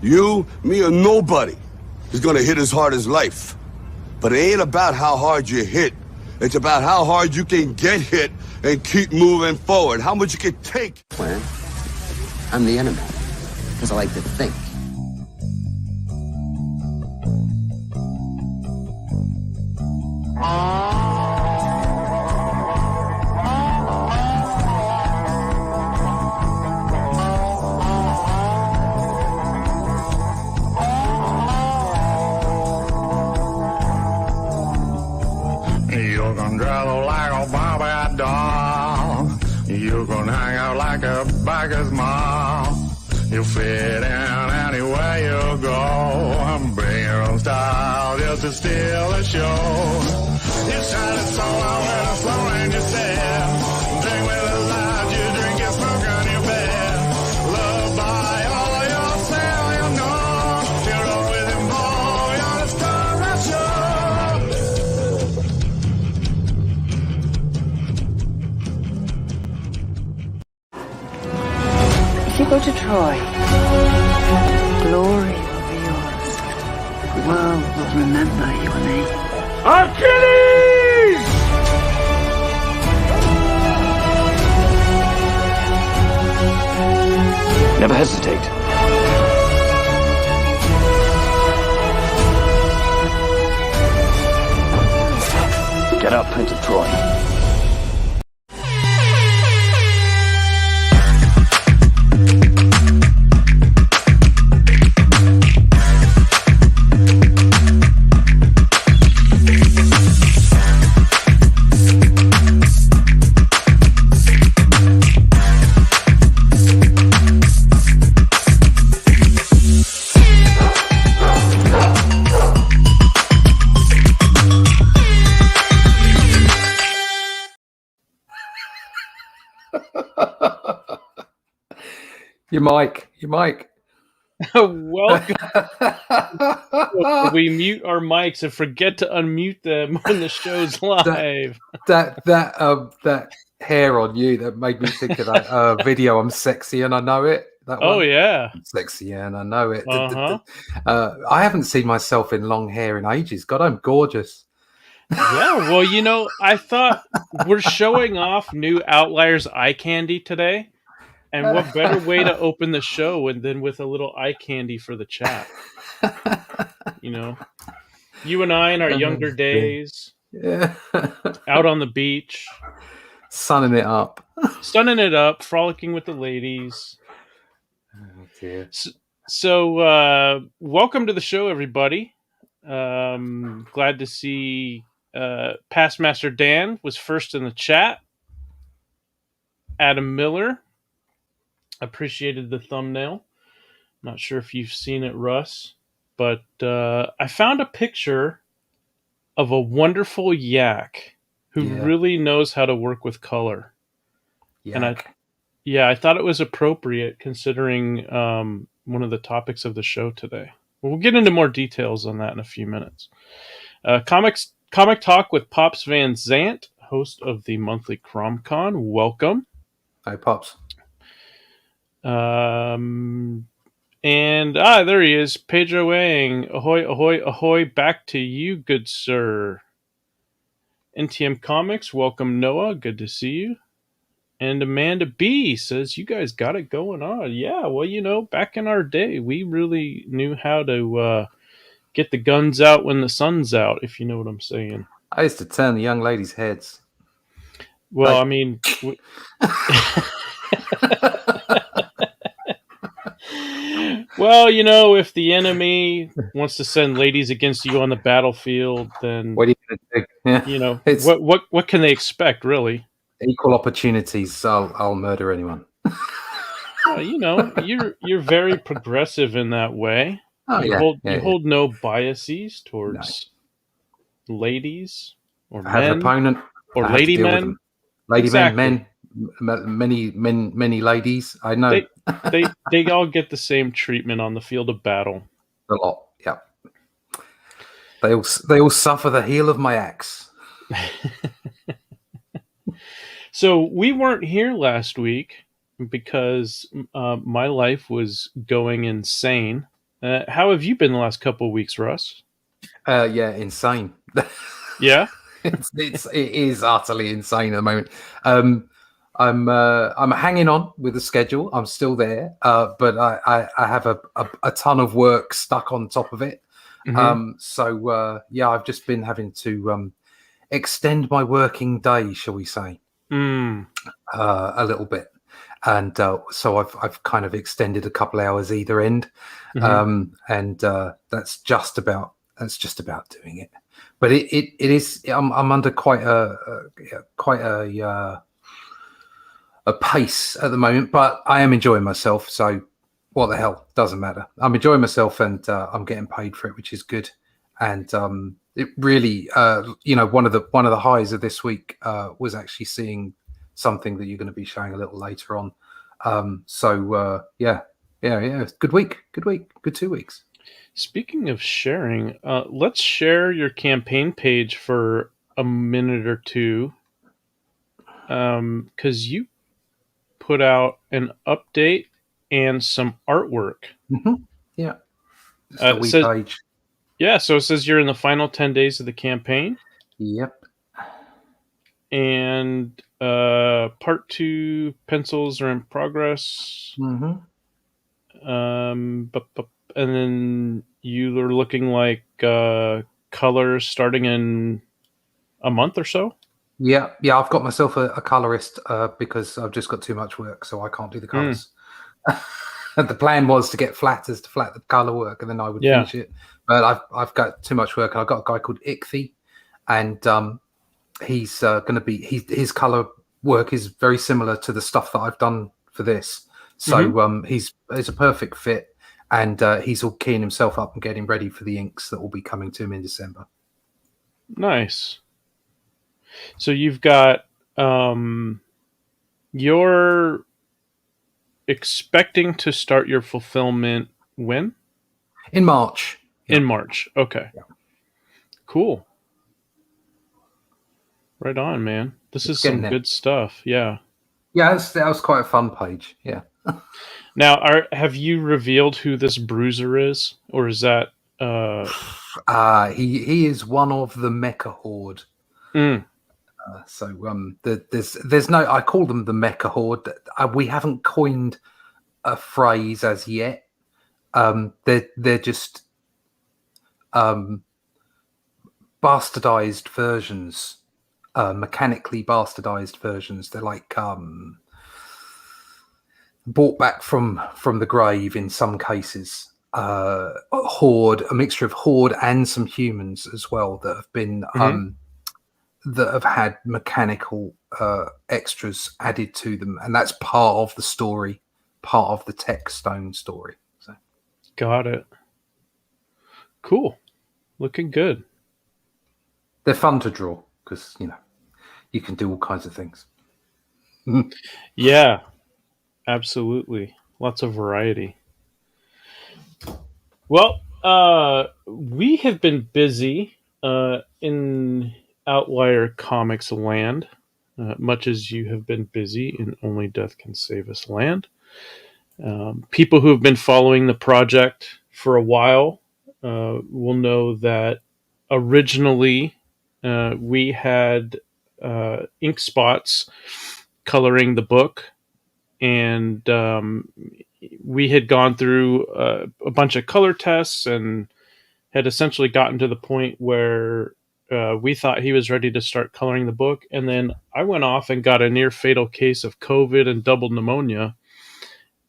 You, me, or nobody is gonna hit as hard as life. But it ain't about how hard you hit. It's about how hard you can get hit and keep moving forward. How much you can take. Plan. I'm the enemy. Because I like to think. You can travel like a Bobby doll. You can hang out like a biker's mom. You fit in anywhere you go. Bring your own style just to steal the show. You shine it so loud when I'm slowing you said. Drink with a light, you drink and smoke on your bed. Love by all yourself, you know. You're always involved, you're the star that show. If you go to Troy, glory will be yours. The world will remember your name. Achilles! Never hesitate. Get up, Prince of Troy. Your mic. Welcome. We mute our mics and forget to unmute them when the show's live. That hair on you that made me think of that video. I'm sexy and I know it. That one. Oh yeah, I'm sexy and I know it. Uh-huh. I haven't seen myself in long hair in ages. God, I'm gorgeous. Yeah, well, you know, I thought we're showing off new Outliers eye candy today. And what better way to open the show than with a little eye candy for the chat? You know, you and I in our younger days, out on the beach, sunning it up, frolicking with the ladies. Oh dear. So welcome to the show, everybody. Glad to see Past Master Dan was first in the chat. Adam Miller. Appreciated the thumbnail. Not sure if you've seen it, Russ, but I found a picture of a wonderful yak who really knows how to work with color. Yak. And I thought it was appropriate considering one of the topics of the show today. We'll get into more details on that in a few minutes. Comic Talk with Pops Van Zant, host of the monthly CromCon. Welcome. Hi, Pops. And there he is, Pedro Ang. Ahoy, ahoy, ahoy! Back to you, good sir. NTM Comics, welcome Noah. Good to see you. And Amanda B says you guys got it going on. Yeah, well, you know, back in our day, we really knew how to get the guns out when the sun's out. If you know what I'm saying. I used to turn the young ladies' heads. Well, I mean. Well, you know, if the enemy wants to send ladies against you on the battlefield, then what are you going to do? You know, what can they expect, really? Equal opportunities. I'll murder anyone. Well, you know, you're very progressive in that way. You hold no biases towards ladies or I have men an opponent or lady men. Lady Exactly. men, many ladies. I know. They all get the same treatment on the field of battle. A lot, yeah. They all suffer the heel of my axe. So we weren't here last week because my life was going insane. How have you been the last couple of weeks, Russ? Yeah, insane. Yeah? It is utterly insane at the moment. I'm hanging on with the schedule. I'm still there, but I have a ton of work stuck on top of it. Mhm. Yeah, I've just been having to extend my working day, shall we say, Mm. a little bit, and so I've kind of extended a couple hours either end, Mhm. and that's just about doing it. But it is. I'm under quite a pace at the moment, but I am enjoying myself. So what the hell, doesn't matter. I'm enjoying myself, and I'm getting paid for it, which is good. And it really, one of the highs of this week was actually seeing something that you're going to be showing a little later on. Yeah. Good week, good 2 weeks. Speaking of sharing, let's share your campaign page for a minute or two, because you put out an update and some artwork. Yeah, it's the It wee says, page. yeah, so it says you're in the final 10 days of the campaign, Yep. and part 2 pencils are in progress. Mm-hmm. And then you are looking like colors starting in a month or so. Yeah. I've got myself a colorist because I've just got too much work, so I can't do the colors. And the plan was to get flatters to flat the color work, and then I would Yeah. finish it. But I've got too much work, and I've got a guy called Ichthy, and he's going to be his color work is very similar to the stuff that I've done for this. So he's a perfect fit, and he's all keying himself up and getting ready for the inks that will be coming to him in December. Nice. So you've got you're expecting to start your fulfillment when? In March. Yeah. In March. Okay. Yeah. Cool. Right on, man. This is some good stuff. Yeah. Yeah, that was quite a fun page. Yeah. Now, have you revealed who this bruiser is, or is that? He is one of the Mecha Horde. There's no. I call them the Mecha Horde. We haven't coined a phrase as yet. They're just bastardized versions, mechanically bastardized versions. They're like brought back from the grave in some cases. Horde, a mixture of Horde and some humans as well that have been that have had mechanical extras added to them, and that's part of the story, part of the Tech Stone story. So. Got it. Cool. Looking good. They're fun to draw because you can do all kinds of things. Yeah, absolutely. Lots of variety. Well, we have been busy in Outlier Comics land, much as you have been busy in Only Death Can Save Us land. People who have been following the project for a while will know that originally we had ink spots coloring the book, and we had gone through a bunch of color tests and had essentially gotten to the point where we thought he was ready to start coloring the book. And then I went off and got a near fatal case of COVID and double pneumonia.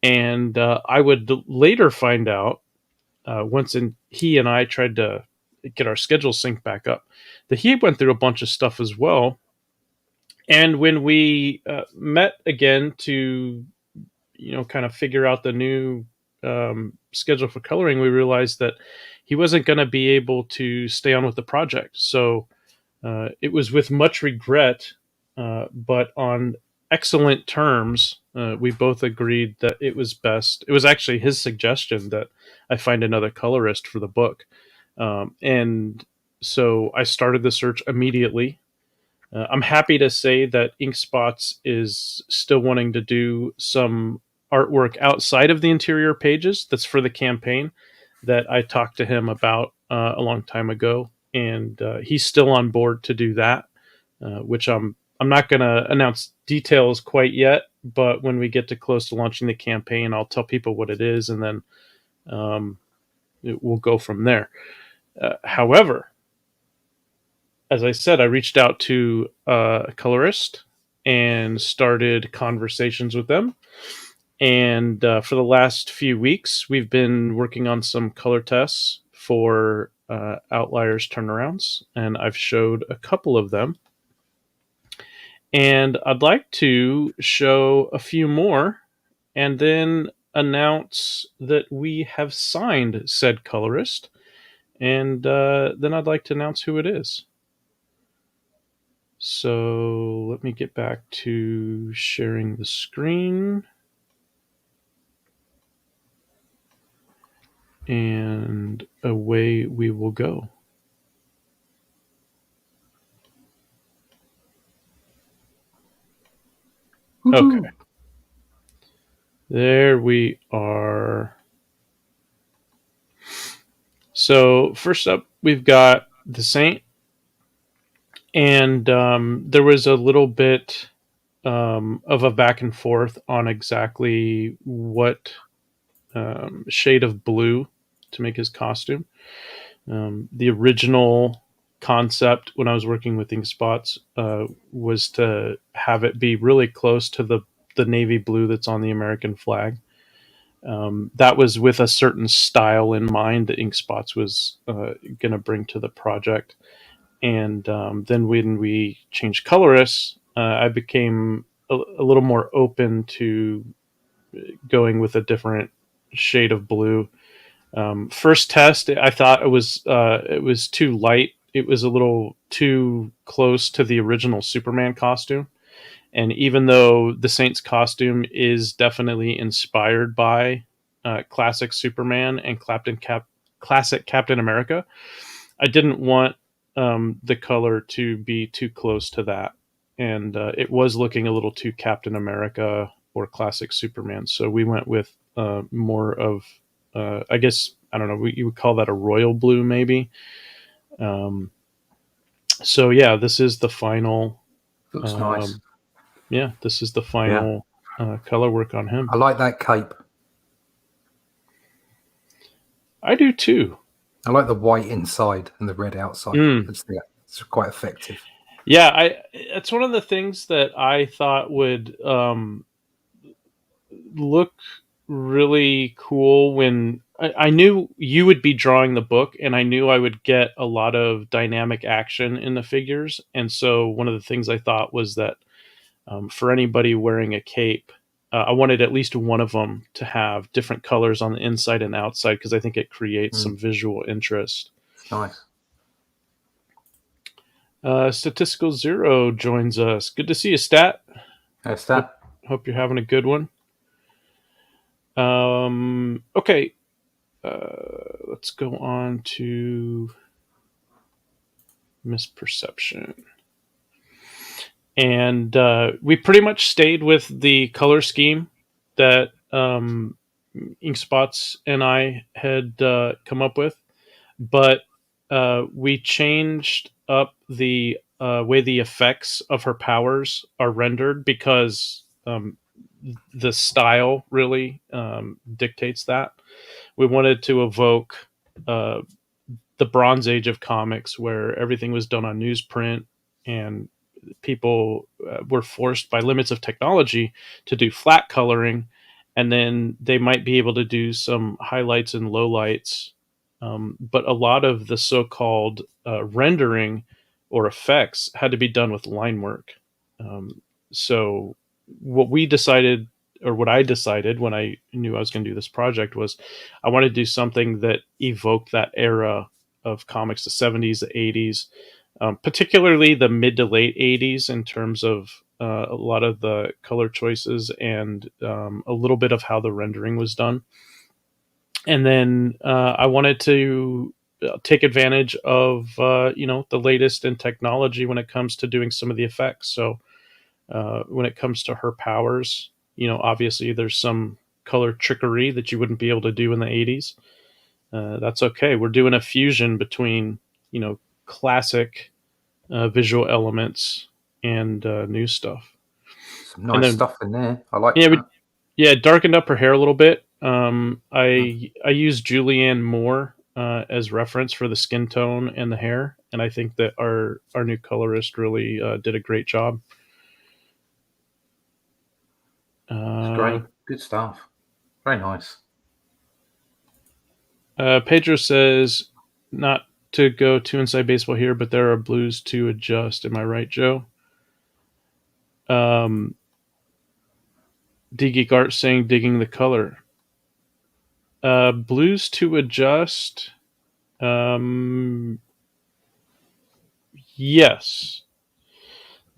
And I would later find out, he and I tried to get our schedule synced back up, that he went through a bunch of stuff as well. And when we met again to, kind of figure out the new schedule for coloring, we realized that he wasn't going to be able to stay on with the project. So it was with much regret, but on excellent terms, we both agreed that it was best. It was actually his suggestion that I find another colorist for the book. And so I started the search immediately. I'm happy to say that Inkspots is still wanting to do some artwork outside of the interior pages that's for the campaign. that I talked to him about a long time ago, and he's still on board to do that, which I'm not going to announce details quite yet, but when we get to close to launching the campaign, I'll tell people what it is, and then we'll go from there. However, as I said, I reached out to a colorist and started conversations with them. And for the last few weeks, we've been working on some color tests for Outliers turnarounds, and I've showed a couple of them. And I'd like to show a few more and then announce that we have signed said colorist. And then I'd like to announce who it is. So let me get back to sharing the screen. And away we will go. Woo-hoo. Okay. There we are. So first up, we've got the Saint. And there was a little bit of a back and forth on exactly what shade of blue to make his costume. The original concept when I was working with ink spots was to have it be really close to the navy blue that's on the American flag. That was with a certain style in mind that ink spots was going to bring to the project. And then when we changed colorists, I became a little more open to going with a different shade of blue. First test, I thought it was too light. It was a little too close to the original Superman costume. And even though the Saint's costume is definitely inspired by classic Superman and classic Captain America, I didn't want the color to be too close to that. And it was looking a little too Captain America or classic Superman. So we went with more of, I guess, I don't know, you would call that a royal blue, maybe. So yeah, this is the final. Looks nice. Yeah, this is the final color work on him. I like that cape. I do too. I like the white inside and the red outside. It's quite effective. Yeah, it's one of the things that I thought would look really cool when I knew you would be drawing the book, and I knew I would get a lot of dynamic action in the figures. And so one of the things I thought was that for anybody wearing a cape, I wanted at least one of them to have different colors on the inside and outside, because I think it creates some visual interest. Nice. Statistical Zero joins us. Good to see you, Stat. Hey, Stat. Hope you're having a good one. Okay. Let's go on to Misperception. And we pretty much stayed with the color scheme that Ink Spots and I had come up with, but we changed up the way the effects of her powers are rendered, because the style really dictates that. We wanted to evoke the Bronze Age of comics, where everything was done on newsprint, and people were forced by limits of technology to do flat coloring, and then they might be able to do some highlights and lowlights. But a lot of the so-called rendering or effects had to be done with line work. So what we decided, or what I decided when I knew I was going to do this project, was I wanted to do something that evoked that era of comics, the 70s, the 80s, particularly the mid to late 80s, in terms of a lot of the color choices and a little bit of how the rendering was done. And then I wanted to take advantage of the latest in technology when it comes to doing some of the effects. So when it comes to her powers, obviously there's some color trickery that you wouldn't be able to do in the 80s. that's okay. We're doing a fusion between, classic visual elements and new stuff. Some And nice then, stuff in there. I like yeah, that. darkened up her hair a little bit. I use Julianne Moore as reference for the skin tone and the hair, and I think that our new colorist really did a great job. It's great. Good stuff. Very nice. Pedro says, not to go too inside baseball here, but there are blues to adjust. Am I right, Joe? D-Geek Art saying digging the color. Blues to adjust. Yes.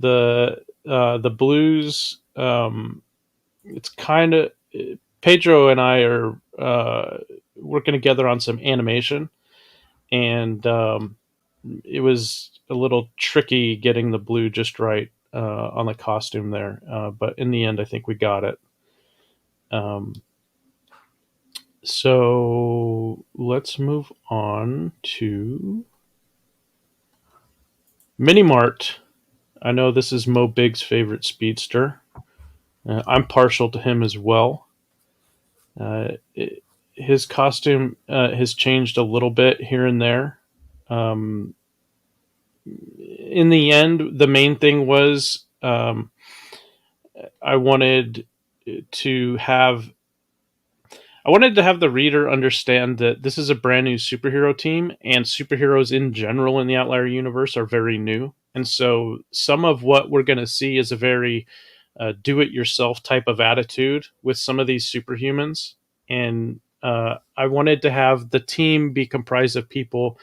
The blues. It's kind of Pedro and I are working together on some animation, and it was a little tricky getting the blue just right on the costume there, but in the end, I think we got it. So let's move on to Minimart. I know this is Mo Big's favorite speedster. I'm partial to him as well. His costume has changed a little bit here and there. In the end, the main thing was I wanted to have the reader understand that this is a brand new superhero team, and superheroes in general in the Outlier universe are very new. And so some of what we're going to see is a very do-it-yourself type of attitude with some of these superhumans. And I wanted to have the team be comprised of people.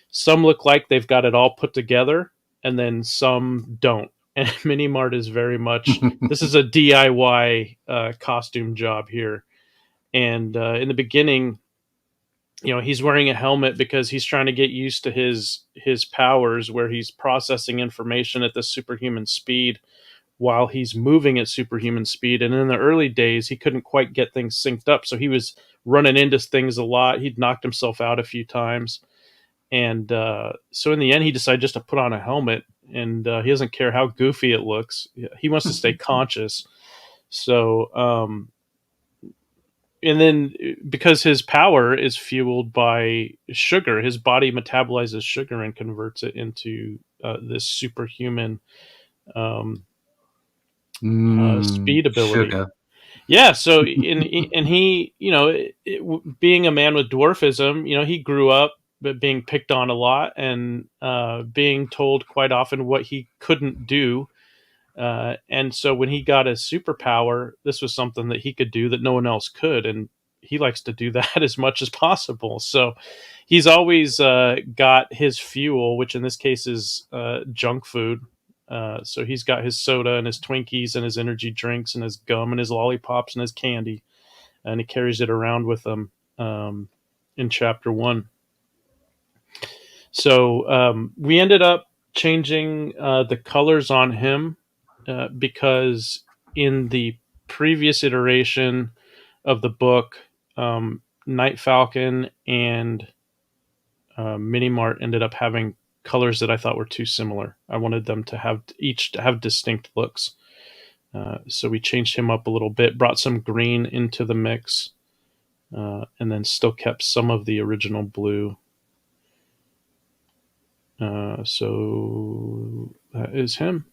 Some look like they've got it all put together, and then some don't. And Minimart is very much, this is a DIY costume job here. And in the beginning, he's wearing a helmet because he's trying to get used to his powers, where he's processing information at the superhuman speed while he's moving at superhuman speed. And in the early days, he couldn't quite get things synced up, so he was running into things a lot. He'd knocked himself out a few times. And so in the end, he decided just to put on a helmet, and he doesn't care how goofy it looks. He wants to stay conscious. So, and then because his power is fueled by sugar, his body metabolizes sugar and converts it into this superhuman speed ability. Sugar. Yeah. So, and he, being a man with dwarfism, he grew up being picked on a lot and being told quite often what he couldn't do. And so when he got his superpower, this was something that he could do that no one else could. And he likes to do that as much as possible. So he's always got his fuel, which in this case is junk food. So he's got his soda and his Twinkies and his energy drinks and his gum and his lollipops and his candy. And he carries it around with him in chapter 1. So we ended up changing the colors on him because in the previous iteration of the book, Night Falcon and Minimart ended up having colors that I thought were too similar. I wanted them to have distinct looks. So we changed him up a little bit, brought some green into the mix, and then still kept some of the original blue. So that is him.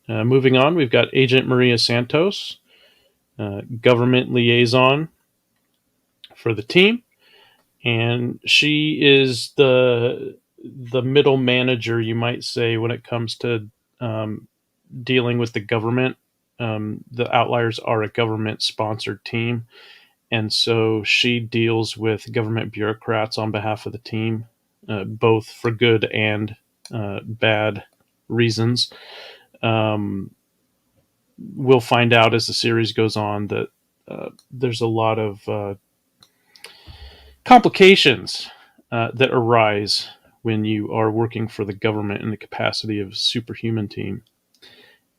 Moving on, we've got Agent Maria Santos, government liaison for the team, and she is the middle manager, you might say, when it comes to dealing with the government. The Outliers are a government-sponsored team, and so she deals with government bureaucrats on behalf of the team, both for good and bad reasons. We'll find out as the series goes on that there's a lot of complications that arise when you are working for the government in the capacity of a superhuman team.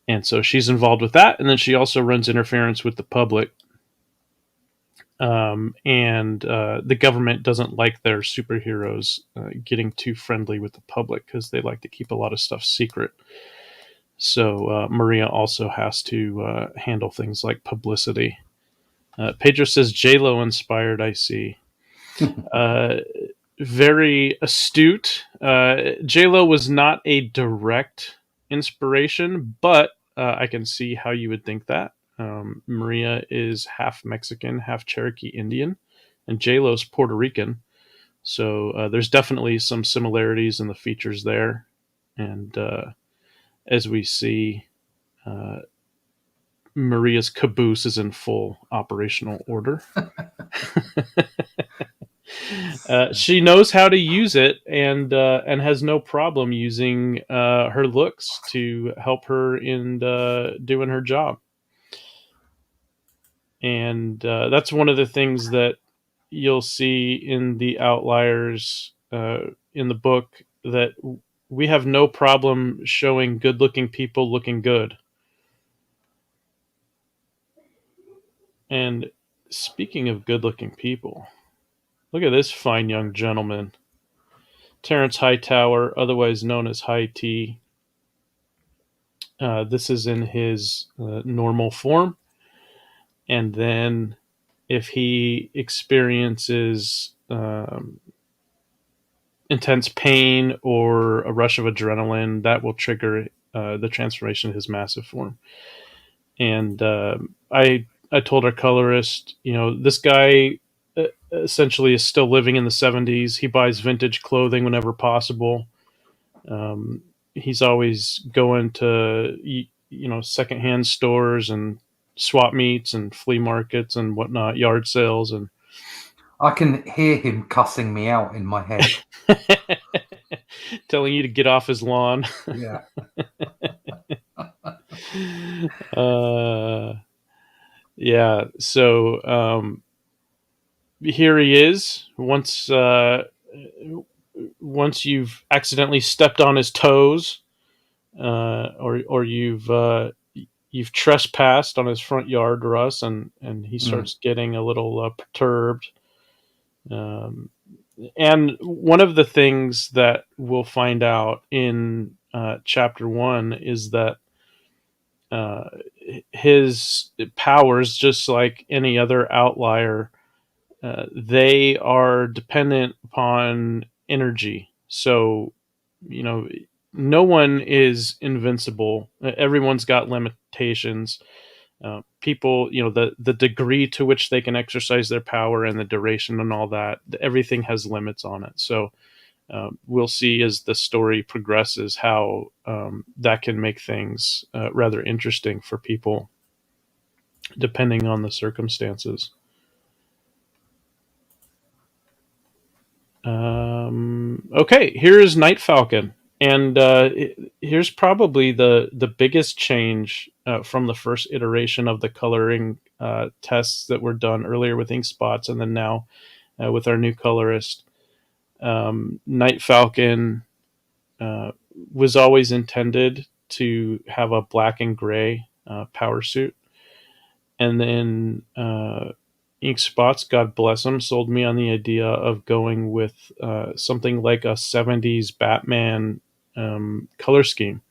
And so she's involved with that, and then she also runs interference with the public. and the government doesn't like their superheroes getting too friendly with the public because they like to keep a lot of stuff secret. So Maria also has to handle things like publicity. Pedro says J-Lo inspired, I see. Very astute. J-Lo was not a direct inspiration, but I can see how you would think that. Maria is half Mexican, half Cherokee Indian, and J-Lo's Puerto Rican. So there's definitely some similarities in the features there. And as we see, Maria's caboose is in full operational order. She knows how to use it and has no problem using her looks to help her in doing her job. And that's one of the things that you'll see in the Outliers in the book, that we have no problem showing good-looking people looking good. And speaking of good-looking people, look at this fine young gentleman. Terence Hightower, otherwise known as High T. This is in his normal form. And then if he experiences intense pain or a rush of adrenaline, that will trigger the transformation of his massive form. And I told our colorist, this guy essentially is still living in the 70s. He buys vintage clothing whenever possible. He's always going to, secondhand stores and swap meets and flea markets and whatnot, yard sales. And I can hear him cussing me out in my head. telling you to get off his lawn. Yeah. Yeah. So here he is. Once you've accidentally stepped on his toes, or you've trespassed on his front yard, Russ, and he starts getting a little perturbed. And one of the things that we'll find out in chapter 1 is that his powers, just like any other outlier, they are dependent upon energy. So, no one is invincible. Everyone's got limitations. People, the degree to which they can exercise their power and the duration and all that, everything has limits on it. So we'll see as the story progresses how that can make things rather interesting for people, depending on the circumstances. Okay, here is Night Falcon. And here's probably the biggest change from the first iteration of the coloring tests that were done earlier with ink spots, and then now with our new colorist. Night Falcon was always intended to have a black and gray power suit. And then Ink Spots, God bless them, sold me on the idea of going with something like a 70s Batman color scheme.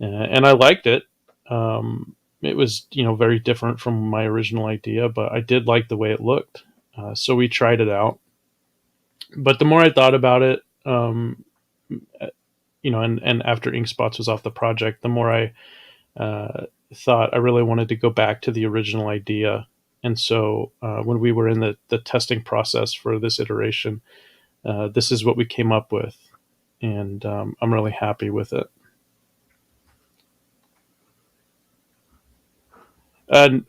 And I liked it. It was, very different from my original idea, but I did like the way it looked. So we tried it out. But the more I thought about it, and after Ink Spots was off the project, the more I thought I really wanted to go back to the original idea. And so when we were in the testing process for this iteration, this is what we came up with. And I'm really happy with it.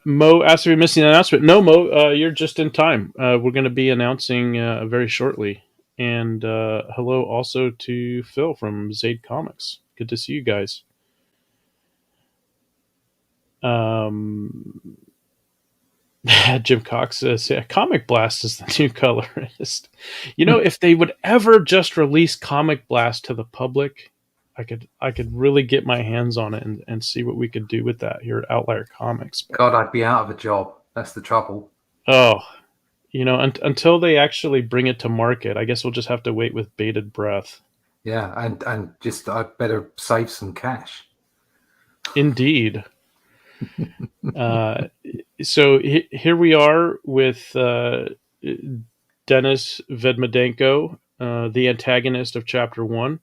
Mo asked if we missed an announcement. No, Mo, you're just in time. We're going to be announcing very shortly. And hello also to Phil from Zaid Comics. Good to see you guys. Jim Cox says, yeah, Comic Blast is the new colorist. If they would ever just release Comic Blast to the public, I could really get my hands on it and see what we could do with that here at Outlier Comics. God, I'd be out of a job. That's the trouble. Oh, until they actually bring it to market, I guess we'll just have to wait with bated breath. Yeah, and just I better save some cash. Indeed. So here we are with Denis Vedmedenko, the antagonist of Chapter 1.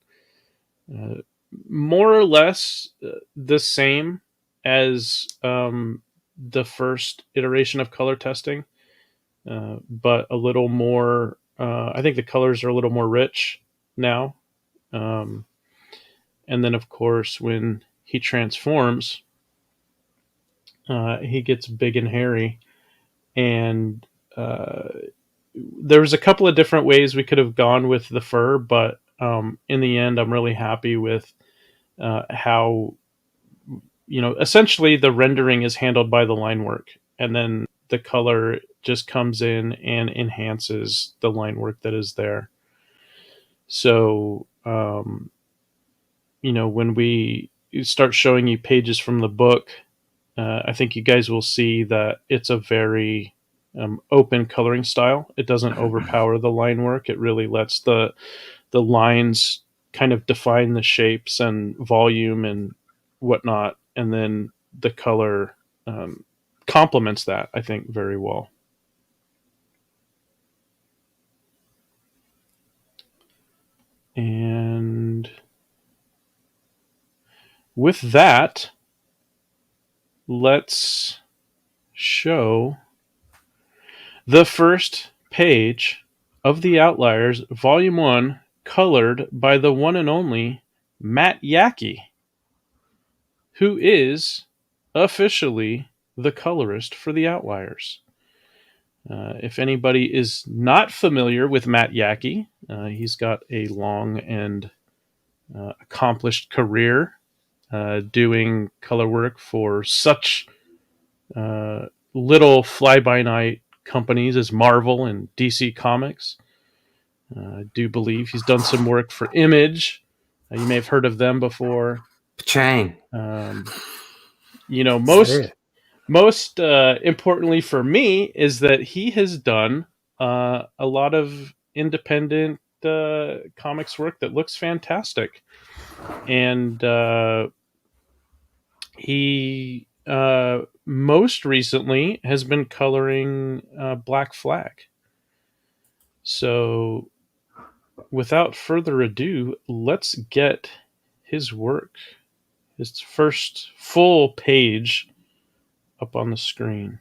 More or less the same as the first iteration of color testing, but a little more. I think the colors are a little more rich now. Um, and then, of course, when he transforms, he gets big and hairy. And there was a couple of different ways we could have gone with the fur, but in the end, I'm really happy with how essentially the rendering is handled by the line work, and then the color just comes in and enhances the line work that is there. So when we start showing you pages from the book, I think you guys will see that it's a very open coloring style. It doesn't overpower the line work. It really lets the lines kind of define the shapes and volume and whatnot, and then the color complements that, I think, very well. And with that, let's show the first page of the Outliers, Volume 1, colored by the one and only Matt Yackey, who is officially the colorist for the Outliers. If anybody is not familiar with Matt Yackey, he's got a long and accomplished career doing color work for such little fly-by-night companies as Marvel and DC Comics. I do believe he's done some work for Image. You may have heard of them before. Chang. Most importantly for me is that he has done a lot of independent comics work that looks fantastic. And he most recently has been coloring Black Flag. So without further ado, let's get his work, his first full page, up on the screen.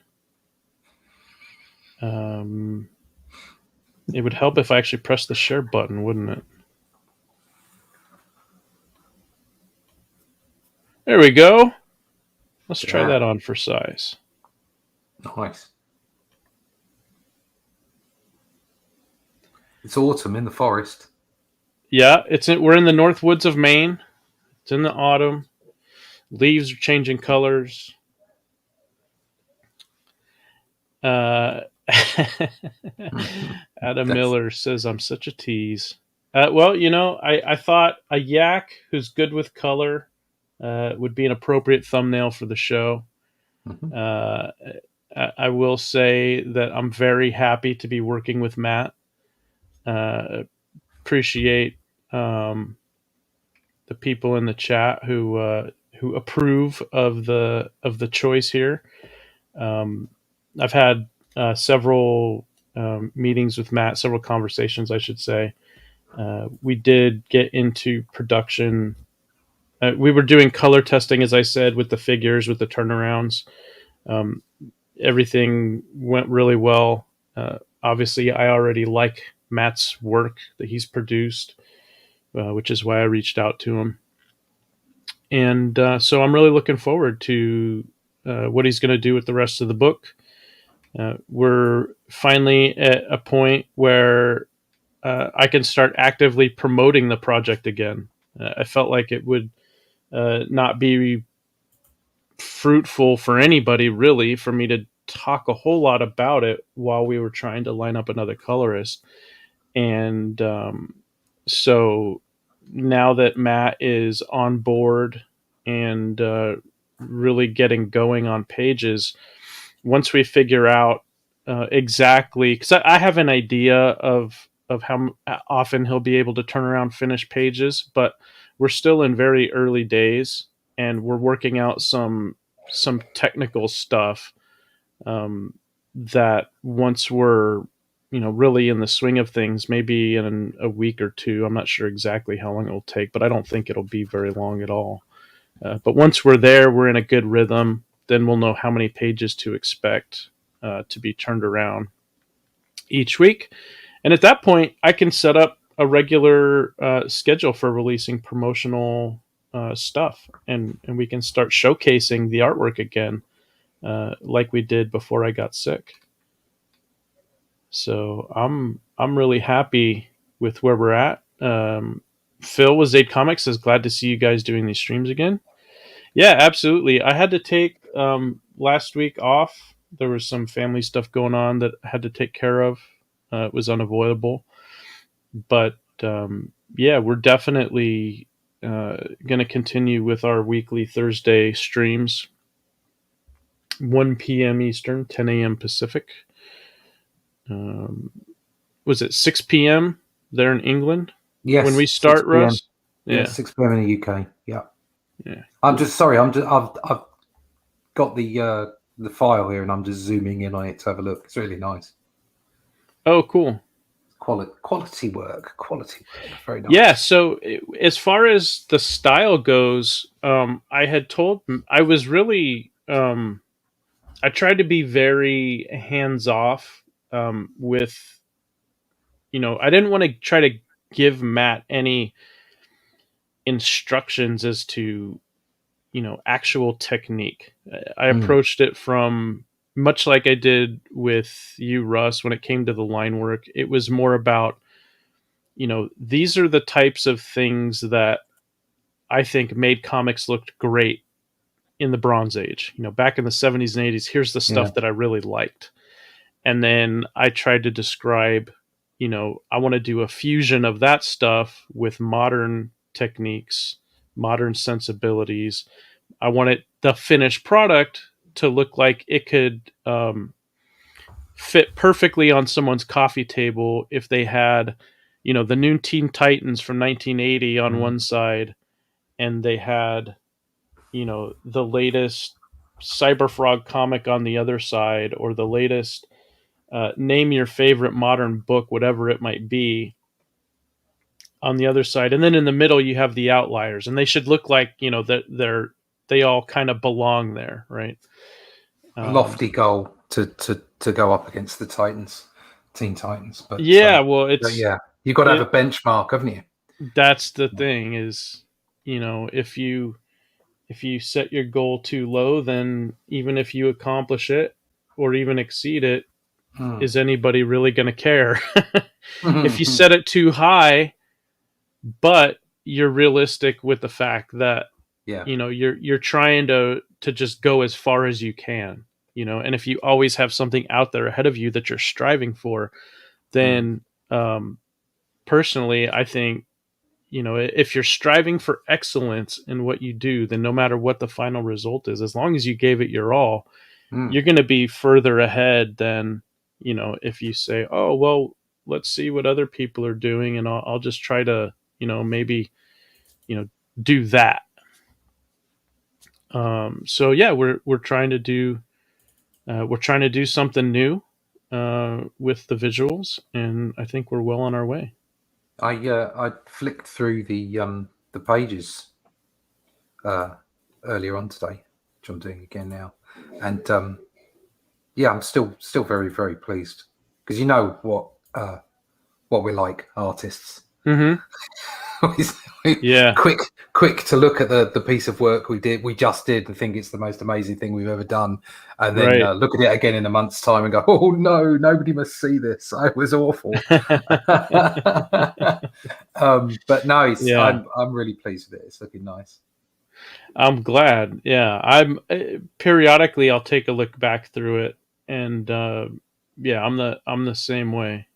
It would help if I actually pressed the share button, wouldn't it? There we go. Let's try that on for size. Nice. It's autumn in the forest. Yeah, we're in the North Woods of Maine. It's in the autumn. Leaves are changing colors. Adam Miller says, I'm such a tease. Well, I thought a yak who's good with color would be an appropriate thumbnail for the show. Mm-hmm. I will say that I'm very happy to be working with Matt. Appreciate the people in the chat who approve of the choice here. I've had several meetings with Matt, several conversations, I should say. We did get into production. We were doing color testing, as I said, with the figures, with the turnarounds. Everything went really well. Obviously, I already like Matt's work that he's produced, which is why I reached out to him. And so I'm really looking forward to what he's going to do with the rest of the book. We're finally at a point where I can start actively promoting the project again. I felt like it would not be fruitful for anybody, really, for me to talk a whole lot about it while we were trying to line up another colorist. And so now that Matt is on board and really getting going on pages, once we figure out exactly, because I have an idea of how often he'll be able to turn around finished pages, but we're still in very early days, and we're working out some technical stuff that once we're really in the swing of things, maybe in a week or two. I'm not sure exactly how long it'll take, but I don't think it'll be very long at all. But once we're there, we're in a good rhythm. Then we'll know how many pages to expect to be turned around each week. And at that point, I can set up a regular schedule for releasing promotional stuff, and we can start showcasing the artwork again, like we did before I got sick. So I'm really happy with where we're at. Phil with Zaid Comics is glad to see you guys doing these streams again. Yeah, absolutely. I had to take last week off. There was some family stuff going on that I had to take care of. It was unavoidable. But yeah, we're definitely going to continue with our weekly Thursday streams. 1 p.m. Eastern, 10 a.m. Pacific. Was it 6 p.m. there in England? Yes. When we start, Russ? Yeah, 6 p.m. in the UK. Yeah. Yeah. I'm just sorry. I've got the file here, and I'm just zooming in on it to have a look. It's really nice. Oh, cool. Quality work. Very nice. Yeah. So as far as the style goes, I was really I tried to be very hands off with, I didn't want to try to give Matt any instructions as to, actual technique. I approached it from much like I did with you, Russ, when it came to the line work. It was more about, these are the types of things that I think made comics look great in the Bronze Age. Back in the 70s and 80s, here's the stuff that I really liked. And then I tried to describe, I want to do a fusion of that stuff with modern techniques, modern sensibilities. I want the finished product to look like it could fit perfectly on someone's coffee table if they had, the new Teen Titans from 1980 on one side, and they had, the latest Cyberfrog comic on the other side, or the latest name your favorite modern book, whatever it might be, on the other side. And then in the middle you have the Outliers, and they should look like, that they all kind of belong there, right? A lofty goal to go up against the Teen Titans. But you've got to have a benchmark, haven't you? That's the thing is, if you set your goal too low, then even if you accomplish it or even exceed it, is anybody really going to care? If you set it too high, but you're realistic with the fact that, you're trying to just go as far as you can, and if you always have something out there ahead of you that you're striving for, then personally, I think, if you're striving for excellence in what you do, then no matter what the final result is, as long as you gave it your all, you're going to be further ahead than, if you say, oh, well, let's see what other people are doing, and I'll just try to, maybe, do that. So yeah, we're trying to do something new with the visuals, and I think we're well on our way. I flicked through the pages earlier on today, which I'm doing again now, and I'm still very, very pleased, because what we're like, artists. Yeah, quick to look at the piece of work we just did and think it's the most amazing thing we've ever done, and then look at it again in a month's time and go, oh no, nobody must see this, it was awful. But no, I'm really pleased with it. It's looking nice. I'm glad. I'm periodically I'll take a look back through it, and I'm the same way.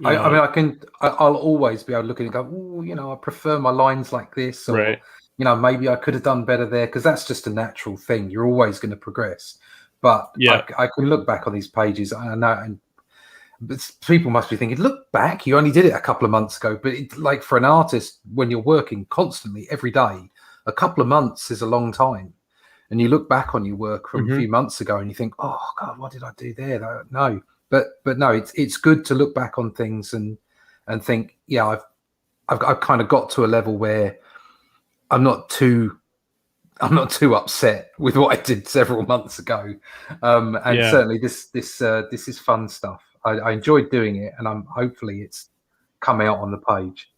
I'll always be able to look at it and go, I prefer my lines like this, or maybe I could have done better there, because that's just a natural thing. You're always going to progress. but Yeah. I can look back on these pages. I know, and but people must be thinking, look back, you only did it a couple of months ago. But like for an artist, when you're working constantly every day, a couple of months is a long time. And you look back on your work from a few months ago and you think, oh God, what did I do there? No, but no, it's good to look back on things and think, yeah, I've kind of got to a level where I'm not too upset with what I did several months ago. Certainly this is fun stuff. I enjoyed doing it, and hopefully it's come out on the page.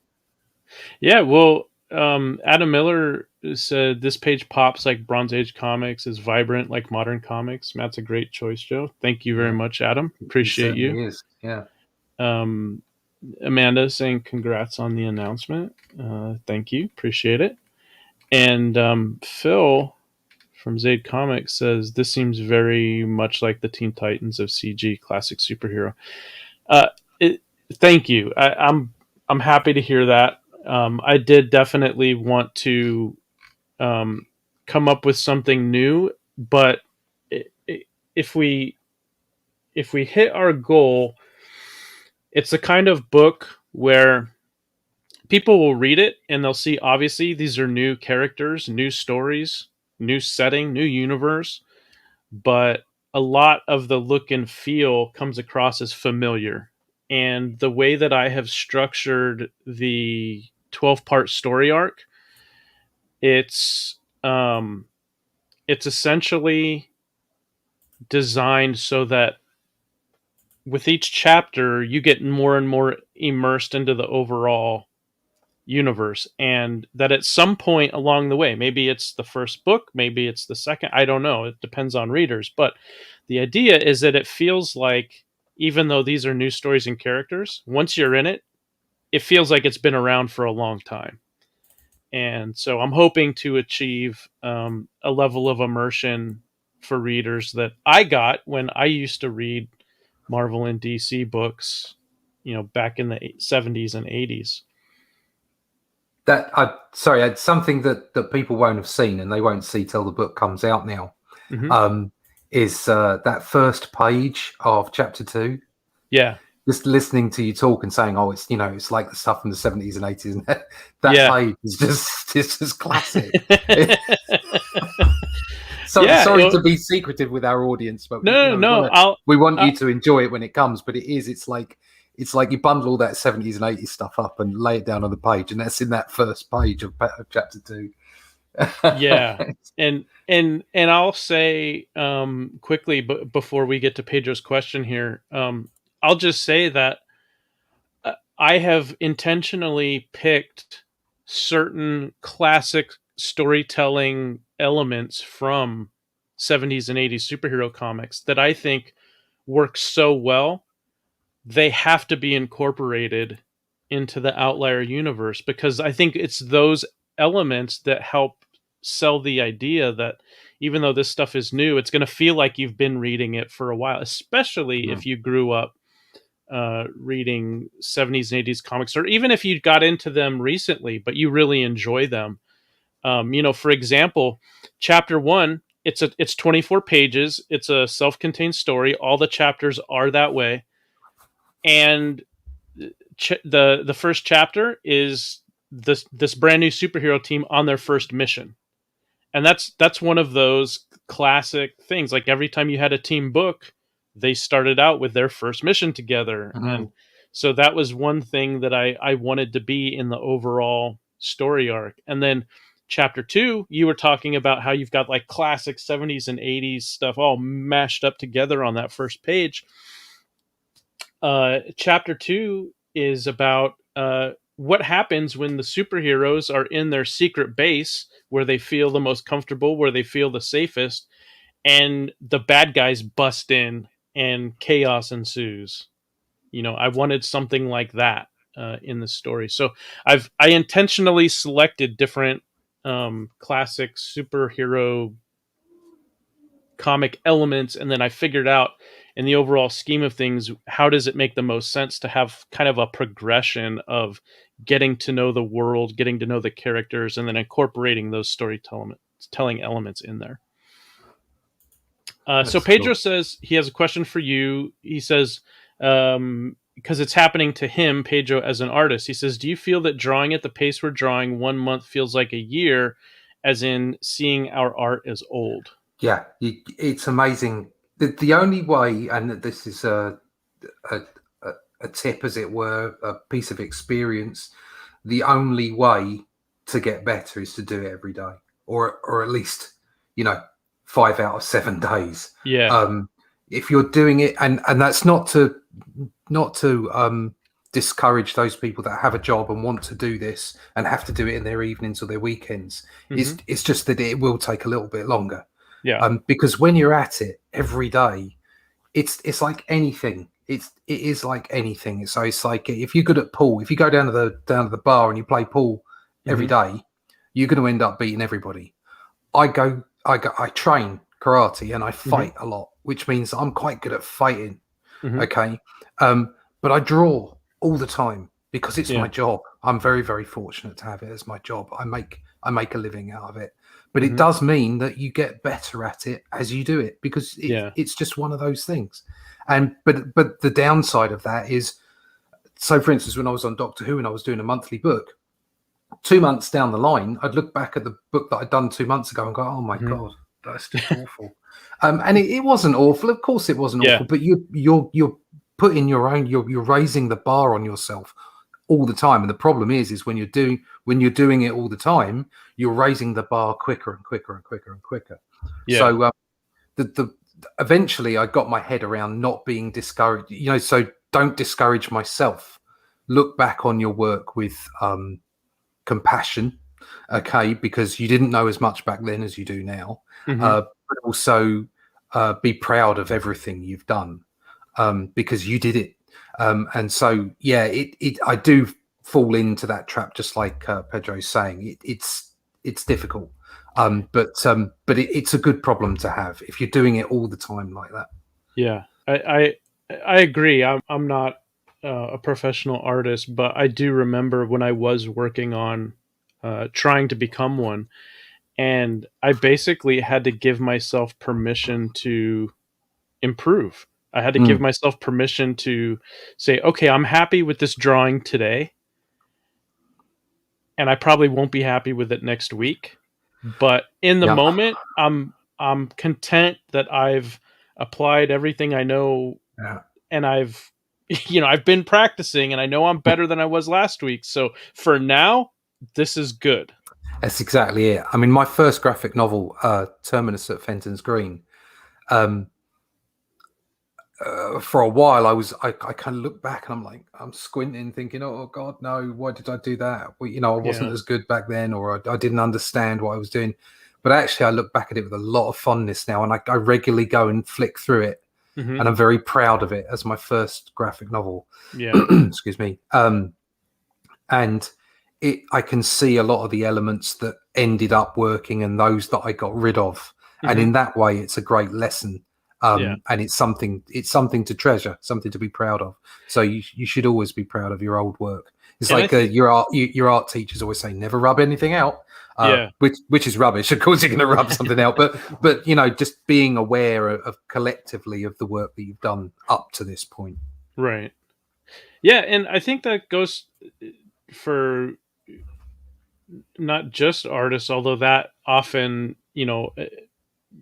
Yeah, well, Adam Miller said this page pops like Bronze Age comics, is vibrant like modern comics. That's a great choice, Joe. Thank you very much, Adam. Appreciate you. Is. Yeah. Amanda saying congrats on the announcement. Thank you. Appreciate it. And Phil from Zaid Comics says this seems very much like the Teen Titans of CG, classic superhero. Thank you. I'm happy to hear that. I did definitely want to come up with something new, but if we hit our goal, it's the kind of book where people will read it and they'll see, obviously, these are new characters, new stories, new setting, new universe, but a lot of the look and feel comes across as familiar. And the way that I have structured the 12-part story arc, it's essentially designed so that with each chapter you get more and more immersed into the overall universe, and that at some point along the way, maybe it's the first book, maybe it's the second, I don't know, it depends on readers, but the idea is that it feels like, even though these are new stories and characters, once you're in it, it feels like it's been around for a long time. And so I'm hoping to achieve a level of immersion for readers that I got when I used to read Marvel and DC books, back in the 70s and 80s. It's something that people won't have seen, and they won't see till the book comes out now. Is that first page of chapter 2? Yeah. Just listening to you talk and saying, "Oh, it's like the stuff from the 70s and 80s," and that page is just classic. Sorry to be secretive with our audience, but we want you to enjoy it when it comes. But it's like you bundle all that 70s and 80s stuff up and lay it down on the page, and that's in that first page of chapter 2. Yeah, and I'll say quickly, but before we get to Pedro's question here, I'll just say that I have intentionally picked certain classic storytelling elements from 70s and 80s superhero comics that I think work so well, they have to be incorporated into the Outlier universe, because I think it's those elements that help sell the idea that even though this stuff is new, it's going to feel like you've been reading it for a while, especially if you grew up reading 70s and 80s comics, or even if you got into them recently, but you really enjoy them. For example, chapter 1, it's 24 pages. It's a self-contained story. All the chapters are that way. And the first chapter is this brand new superhero team on their first mission. And that's one of those classic things. Like every time you had a team book, they started out with their first mission together. And so that was one thing that I wanted to be in the overall story arc. And then chapter 2, you were talking about how you've got like classic 70s and 80s stuff all mashed up together on that first page. Chapter 2 is about what happens when the superheroes are in their secret base where they feel the most comfortable, where they feel the safest, and the bad guys bust in and chaos ensues. I wanted something like that in the story. So I intentionally selected different classic superhero comic elements, and then I figured out, in the overall scheme of things, how does it make the most sense to have kind of a progression of getting to know the world, getting to know the characters, and then incorporating those storytelling elements in there. So That's Pedro cool. says he has a question for you. He says, because it's happening to him, Pedro, as an artist. He says, do you feel that drawing at the pace we're drawing 1 month feels like a year, as in seeing our art as old? Yeah, it's amazing. The only way, and this is a, a tip, as it were, a piece of experience. The only way to get better is to do it every day, or at least 5 out of 7 days. Yeah. If you're doing it, and that's not to discourage those people that have a job and want to do this and have to do it in their evenings or their weekends. Mhm. It's just that it will take a little bit longer. Yeah. Because when you're at it every day, it's like anything. It is like anything. So it's like if you're good at pool, if you go down to the bar and you play pool every day, you're going to end up beating everybody. I train karate and I fight a lot, which means I'm quite good at fighting. Okay. But I draw all the time because it's my job. I'm very, very fortunate to have it as my job. I make a living out of it. But it does mean that you get better at it as you do it, because it's just one of those things. And but the downside of that is, so for instance, when I was on Doctor Who and I was doing a monthly book, 2 months down the line, I'd look back at the book that I'd done 2 months ago and go, "Oh my god, that's just awful." And it wasn't awful. Of course, it wasn't awful. But you're putting your own. You're raising the bar on yourself all the time. And the problem is when you're doing it all the time, you're raising the bar quicker and quicker and quicker and quicker. Yeah. So eventually I got my head around not being discouraged. So don't discourage myself. Look back on your work with compassion, okay, because you didn't know as much back then as you do now. But also be proud of everything you've done, because you did it. And so, I do fall into that trap, just like Pedro's saying. It's difficult, but it's a good problem to have if you're doing it all the time like that. Yeah, I agree. I'm not a professional artist, but I do remember when I was working on trying to become one, and I basically had to give myself permission to improve. I had to give myself permission to say, okay, I'm happy with this drawing today, and I probably won't be happy with it next week. But in the moment, I'm content that I've applied everything I know, and I've been practicing, and I know I'm better than I was last week. So for now, this is good. That's exactly it. I mean, my first graphic novel, Terminus at Fenton's Green, for a while I kind of look back and I'm squinting, thinking, oh god, no, why did I do that? Well, I wasn't as good back then, or I didn't understand what I was doing. But actually I look back at it with a lot of fondness now, and I regularly go and flick through it, and I'm very proud of it as my first graphic novel. Excuse me. And I can see a lot of the elements that ended up working and those that I got rid of, and in that way it's a great lesson. And it's something to treasure, something to be proud of. So you should always be proud of your old work. It's like your art teachers always say, never rub anything out, which is rubbish. Of course you're going to rub something out, but just being aware of collectively of the work that you've done up to this point. Right. Yeah, and I think that goes for not just artists, although that often,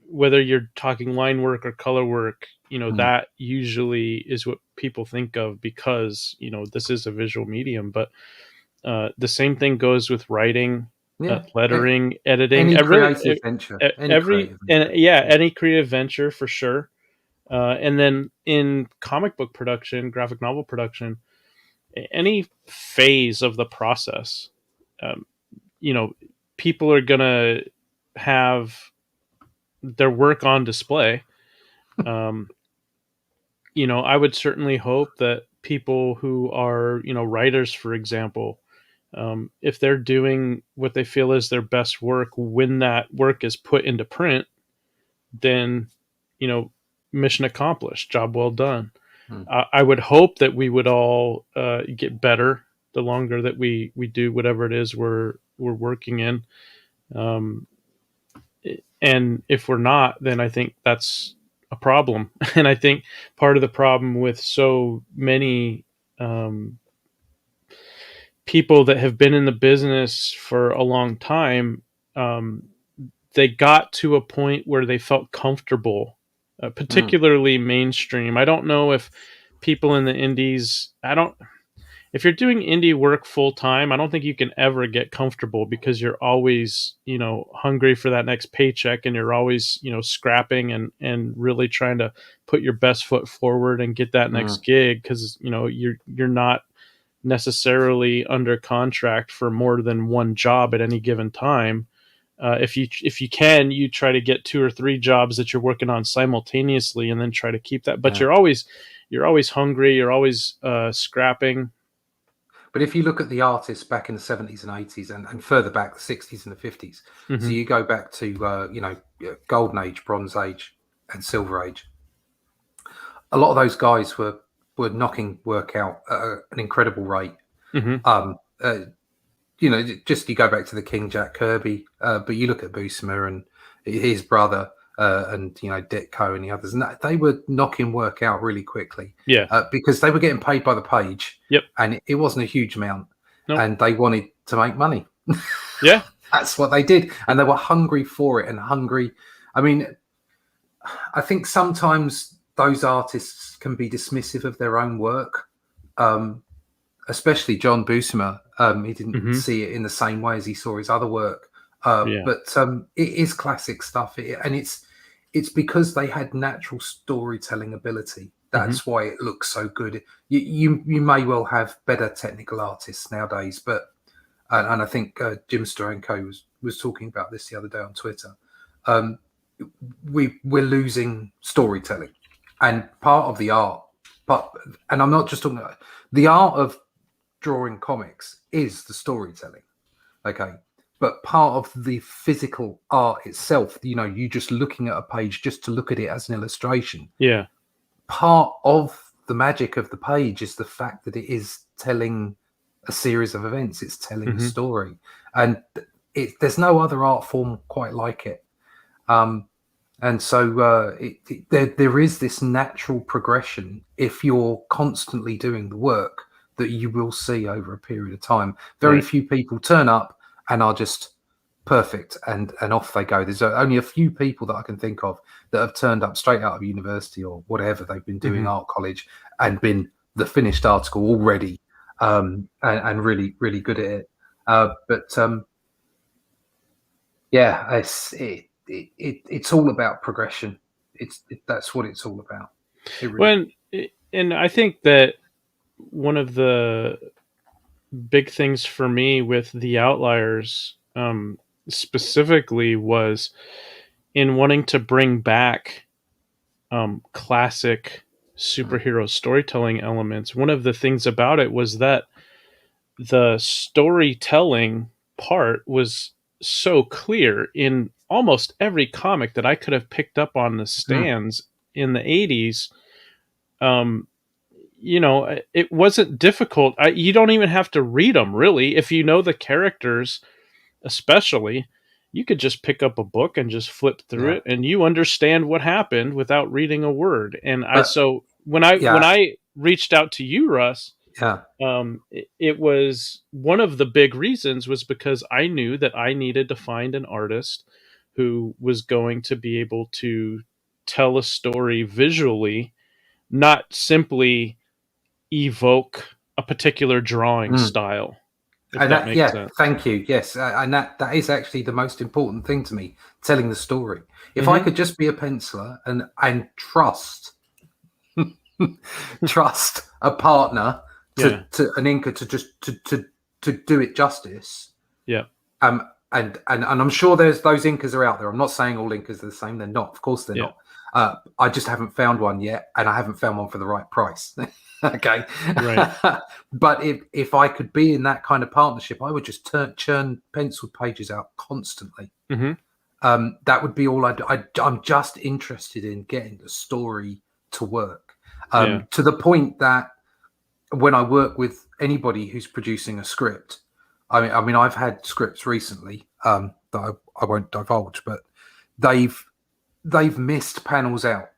whether you're talking line work or color work, that usually is what people think of, because, this is a visual medium. But the same thing goes with writing, lettering, editing, any creative venture, any creative venture for sure. And then in comic book production, graphic novel production, any phase of the process, people are gonna have their work on display. I would certainly hope that people who are, writers, for example, if they're doing what they feel is their best work, when that work is put into print, then, mission accomplished, job well done. I would hope that we would all get better the longer that we do whatever it is we're working in. And if we're not, then I think that's a problem. And I think part of the problem with so many people that have been in the business for a long time, they got to a point where they felt comfortable, particularly mainstream. I don't know if people in the indies, if you're doing indie work full time, I don't think you can ever get comfortable, because you're always, hungry for that next paycheck, and you're always, scrapping and really trying to put your best foot forward and get that next gig. Cause you're not necessarily under contract for more than one job at any given time. If you can, you try to get 2 or 3 jobs that you're working on simultaneously, and then try to keep that. But you're always hungry. You're always scrapping. But if you look at the artists back in the 70s and 80s and further back, the 60s and the 50s, so you go back to, Golden Age, Bronze Age, and Silver Age, a lot of those guys were knocking work out at an incredible rate. Just you go back to the King, Jack Kirby, but you look at Buscema and his brother, and Ditko and the others, and they were knocking work out really quickly. Because they were getting paid by the page. And it wasn't a huge amount. And they wanted to make money. That's what they did, and they were hungry for it. And hungry, I mean, I think sometimes those artists can be dismissive of their own work, especially John Buscema. He didn't see it in the same way as he saw his other work. But it is classic stuff, and it's because they had natural storytelling ability. That's why it looks so good. You may well have better technical artists nowadays, but and I think Jim Steranko was talking about this the other day on Twitter. We're losing storytelling, and part of the art. And I'm not just talking about the art of drawing comics is the storytelling. Okay. But part of the physical art itself, you just looking at a page just to look at it as an illustration. Part of the magic of the page is the fact that it is telling a series of events. It's telling a story, and there's no other art form quite like it. And so there is this natural progression if you're constantly doing the work that you will see over a period of time. Very few people turn up and are just perfect and off they go. There's only a few people that I can think of that have turned up straight out of university or whatever they've been doing, art college, and been the finished article already, and really, really good at it. It's all about progression. That's what it's all about. And I think that one of the big things for me with the Outliers, specifically, was in wanting to bring back classic superhero storytelling elements. One of the things about it was that the storytelling part was so clear in almost every comic that I could have picked up on the stands in the 80s. It wasn't difficult. You don't even have to read them, really. If you know the characters, especially, you could just pick up a book and just flip through it, and you understand what happened without reading a word. And when I reached out to you, Russ, it was one of the big reasons was because I knew that I needed to find an artist who was going to be able to tell a story visually, not simply evoke a particular drawing style. Thank you. Yes, and that is actually the most important thing to me, telling the story. If I could just be a penciler and trust a partner to an inker to do it justice. And I'm sure those inkers are out there. I'm not saying all inkers are the same. They're not. Of course they're not. I just haven't found one yet, and I haven't found one for the right price. Okay. Right. But if I could be in that kind of partnership, I would just churn penciled pages out constantly. That would be all I'm just interested in getting the story to work, to the point that when I work with anybody who's producing a script, I mean, I've had scripts recently that I won't divulge, but they've missed panels out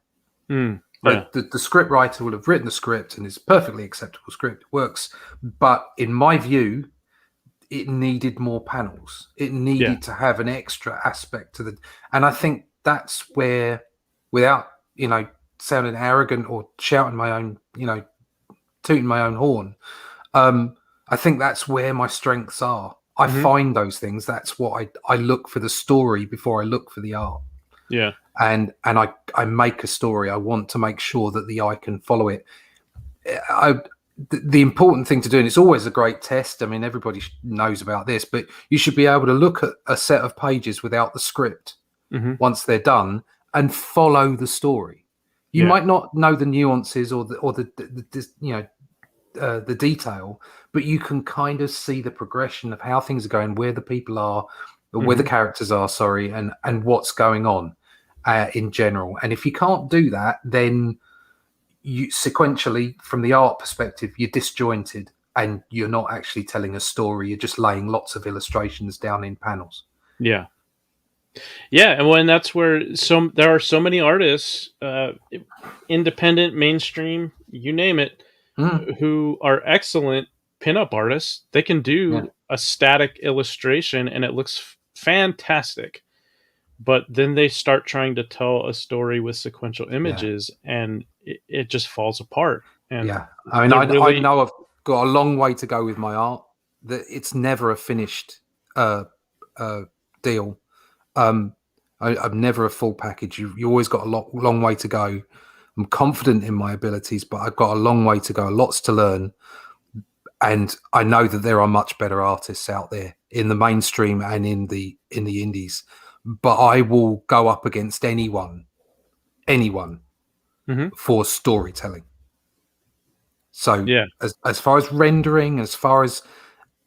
Mm, So yeah. the script writer will have written the script, and it's a perfectly acceptable script. It works, but in my view, it needed more panels. It Yeah. needed to have an extra aspect to the, and I think that's where, without sounding arrogant or shouting my own, tooting my own horn, I think that's where my strengths are. I Mhm. find those things. That's what I look for the story before I look for the art. Yeah. And I make a story. I want to make sure that the eye can follow it. The important thing to do, and it's always a great test. I mean, everybody knows about this, but you should be able to look at a set of pages without the script Mhm. once they're done and follow the story. You Yeah. might not know the nuances or the detail, but you can kind of see the progression of how things are going, where the people are, or where the Mhm. characters are, sorry, and what's going on in general. And if you can't do that, then you sequentially, from the art perspective, you're disjointed and you're not actually telling a story. You're just laying lots of illustrations down in panels. Yeah. Yeah, and when that's where there are so many artists, independent, mainstream, you name it, who are excellent pinup artists. They can Yeah, do a static illustration and it looks fantastic. But then they start trying to tell a story with sequential yeah, images and it just falls apart. And yeah. I mean, they're I really, know I've got a long way to go with my art. That it's never a finished uh, uh, deal. Um, I'm never a full package. You always got a long way to go. I'm confident in my abilities, but I've got a long way to go. Lots to learn, and I know that there are much better artists out there in the mainstream and in the indies. But I will go up against anyone Mhm. for storytelling. So Yeah. as far as rendering, as far as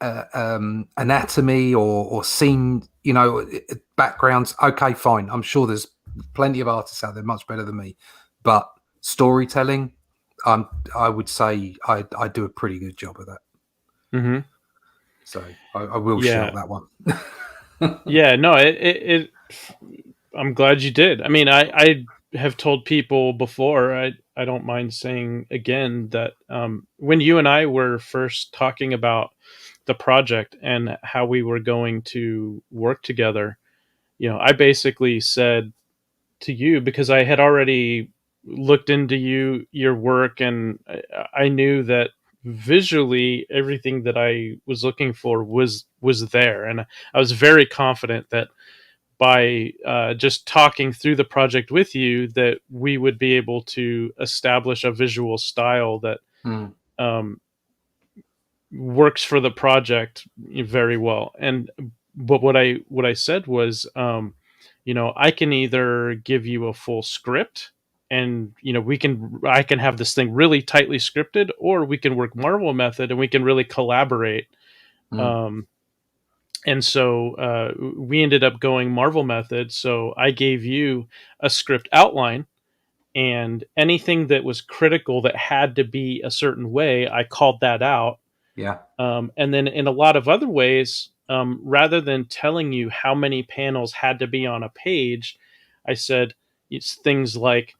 anatomy or scene, backgrounds. Okay, fine. I'm sure there's plenty of artists out there much better than me, but storytelling, I would say I do a pretty good job of that. Mhm. So I will Yeah. shout that one. Yeah, no, it I'm glad you did. I mean, I have told people before, I don't mind saying again that when you and I were first talking about the project and how we were going to work together, I basically said to you, because I had already looked into your work, and I knew that visually everything that I was looking for was there, and I was very confident that by just talking through the project with you, that we would be able to establish a visual style that Mm, um, works for the project very well. And but what I said was, I can either give you a full script, and I can have this thing really tightly scripted, or we can work Marvel method and we can really collaborate. mm, Um, and so we ended up going Marvel method. So I gave you a script outline, and anything that was critical that had to be a certain way, I called that out. yeah, And then in a lot of other ways, rather than telling you how many panels had to be on a page, I said it's things like,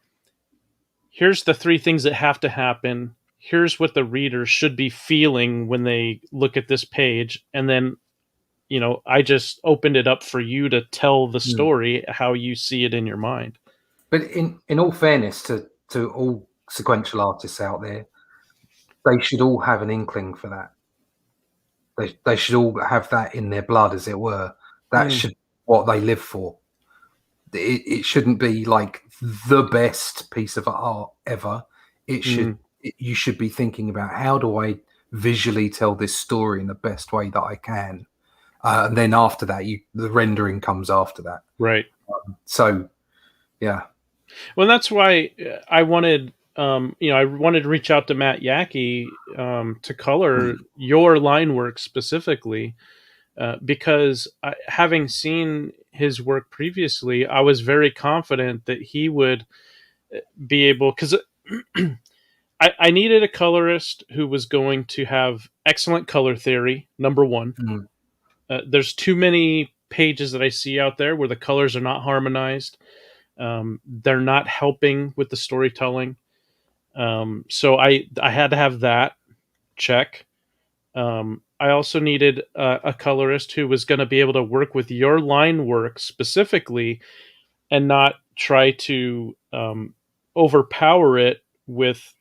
here's the three things that have to happen. Here's what the reader should be feeling when they look at this page. And then I just opened it up for you to tell the mm. story how you see it in your mind. But in all fairness to all sequential artists out there, they should all have an inkling for that. They should all have that in their blood, as it were. That Mm, should what they live for. It shouldn't be like the best piece of art ever. mm, You should be thinking about, how do I visually tell this story in the best way that I can, and then after that, the rendering comes after that. right. So yeah, Well, that's why I wanted to reach out to Matt Yackey to color your line work specifically, because having seen his work previously, I was very confident that he would be able, because I needed a colorist who was going to have excellent color theory, number one. mm, There's too many pages that I see out there where the colors are not harmonized. They're not helping with the storytelling. So I had to have that check. I also needed a colorist who was going to be able to work with your line work specifically and not try to overpower it with,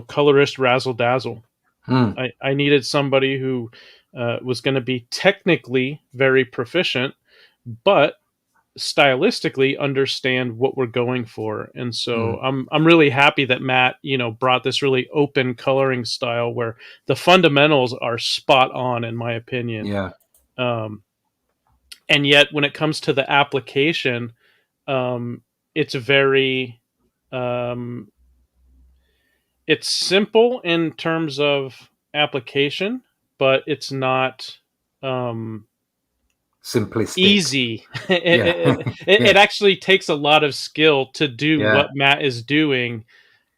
colorist razzle dazzle. I needed somebody who was going to be technically very proficient, but stylistically understand what we're going for. And so I'm really happy that Matt, brought this really open coloring style where the fundamentals are spot on, in my opinion. Yeah. And yet when it comes to the application, it's very, it's simple in terms of application, but it's not, simplistic, easy. Yeah. It actually takes a lot of skill to do Yeah. what Matt is doing,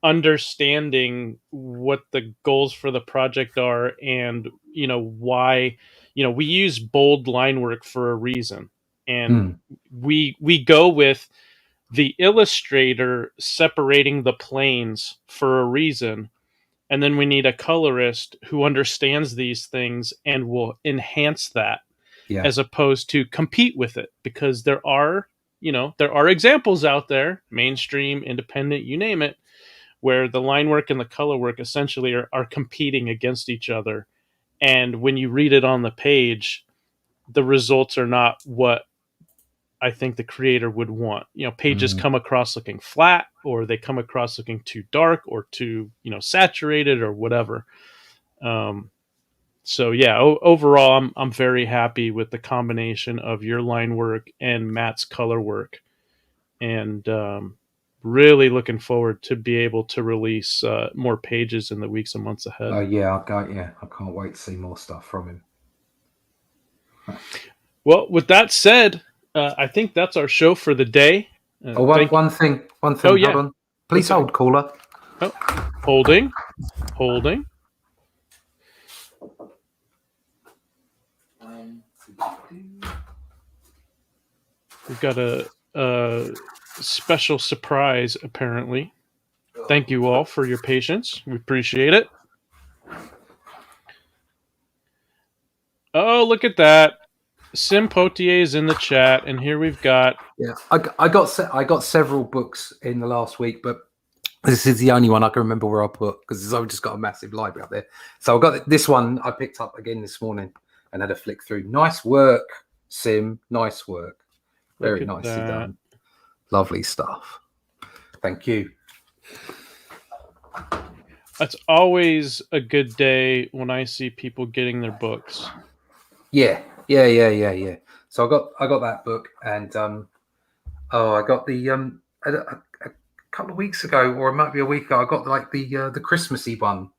understanding what the goals for the project are, and why. We use bold line work for a reason, and we go with the illustrator separating the planes for a reason, and then we need a colorist who understands these things and will enhance that, Yeah. as opposed to compete with it, because there are examples out there, mainstream, independent, you name it, where the line work and the color work essentially are competing against each other. And when you read it on the page, the results are not what I think the creator would want. Pages come across looking flat, or they come across looking too dark or too, saturated or whatever. So yeah, overall, I'm very happy with the combination of your line work and Matt's color work, and really looking forward to be able to release more pages in the weeks and months ahead. I can't wait to see more stuff from him. Well, with that said, I think that's our show for the day. One thing. Oh, yeah. Hold on. Please hold, caller. Oh, holding. We've got a special surprise, apparently. Thank you all for your patience. We appreciate it. Oh, look at that. Sim Potier is in the chat, and here we've got... Yeah, I got several books in the last week, but this is the only one I can remember where I put, because I've just got a massive library up there. So I got this one I picked up again this morning and had a flick through. Nice work, Sim. Nice work. Very nicely done. Lovely stuff. Thank you. That's always a good day when I see people getting their books. Yeah. So I got that book, and I got the a couple of weeks ago, or it might be a week ago, I got like the Christmassy one.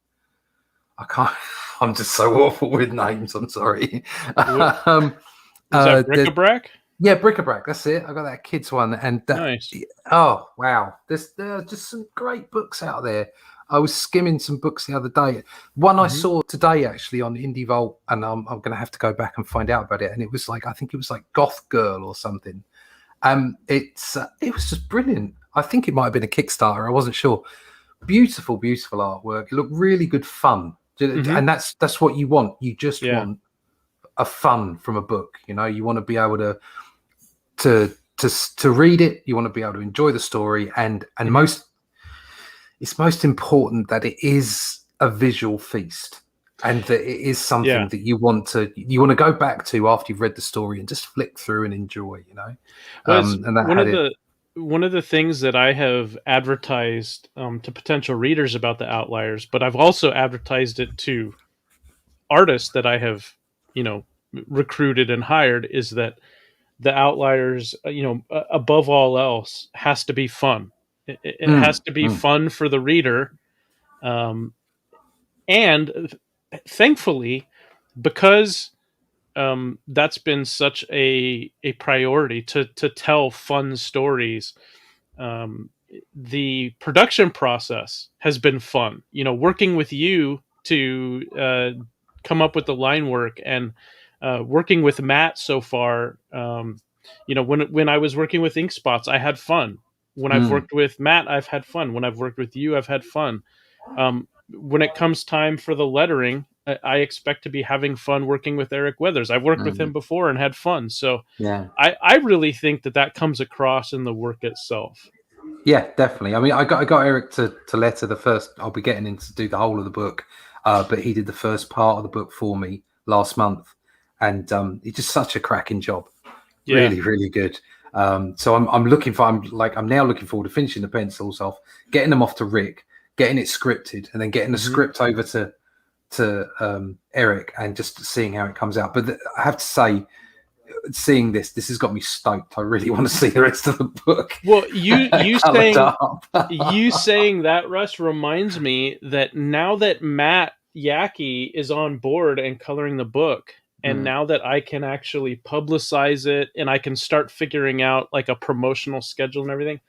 I'm just so awful with names. I'm sorry. Is that bric-a-brac? Yeah, bric-a-brac. That's it. I got that kids one, and nice. Oh wow, there are just some great books out there. I was skimming some books the other day. One I saw today actually on Indie Vault, and I'm going to have to go back and find out about it. And it was like, I think it was like Goth Girl or something. It was just brilliant. I think it might have been a Kickstarter. I wasn't sure. Beautiful artwork. It looked really good fun, and that's what you want. You just want a fun from a book. You want to be able to read it. You want to be able to enjoy the story, and it's most important that it is a visual feast, and that it is something that you want to go back to after you've read the story and just flick through and enjoy. And one of the things that I have advertised to potential readers about the Outliers, but I've also advertised it to artists that I have, recruited and hired, is that the Outliers, above all else, has to be fun. It has to be fun for the reader. And thankfully, because that's been such a priority to tell fun stories, the production process has been fun. Working with you to come up with the line work, and working with Matt so far. When I was working with Ink Spots, I had fun. When I've worked with Matt, I've had fun. When I've worked with you, I've had fun. When it comes time for the lettering, I expect to be having fun working with Eric Weathers. I've worked with him before and had fun. So Yeah. I really think that comes across in the work itself. Yeah, definitely. I mean, I got Eric to letter the first. I'll be getting him to do the whole of the book, but he did the first part of the book for me last month, and he did such a cracking job. Yeah. Really, really good. So I'm now looking forward to finishing the pencils off, getting them off to Rick, getting it scripted, and then getting the script over to Eric, and just seeing how it comes out. But I have to say, seeing this has got me stoked. I really want to see the rest of the book. Well, you saying that, Russ, reminds me that now that Matt Yackey is on board and coloring the book, and now that I can actually publicize it and I can start figuring out like a promotional schedule and everything,